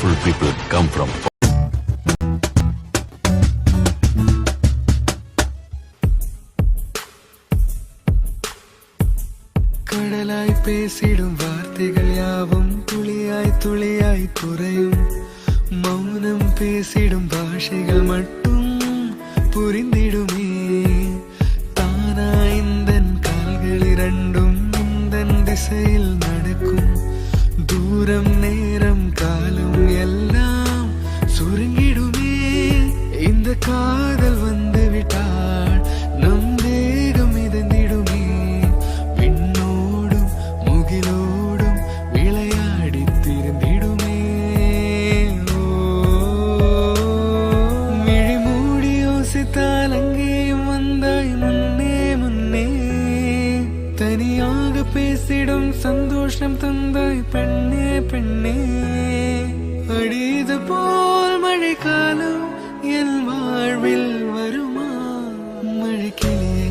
wonderful people come from. கடலாய் பேசிடும் வார்த்தைகள் யாவும் துளியாய் துளியாய் குறையும். மௌனம் பேசிடும் பாஷைகள் மட்டும் புரிந்திடுமே. தானா இந்தன் கால்கள் இரண்டும் இந்தன் திசையில் நடக்கும். தூரம் நேரம் காலம் எல்லாம் சுருங்கிடுமே. இந்த காதல் வந்து விட்டால் நம் தேகம் மிதந்திடுமே. விண்ணோடும் முகிலோடும் விளையாடி திருந்திடுமே. விழி மூடி யோசித்தால் அங்கேயும் வந்தாய் முன்னே முன்னே. தனியாக பேசிடும் சந்தோஷம் தந்தாய் பெண்ணே பெண்ணே. அடிது போல் மழைக்காலம் என் வாழ்வில் வருமா? மழைக்கிளியே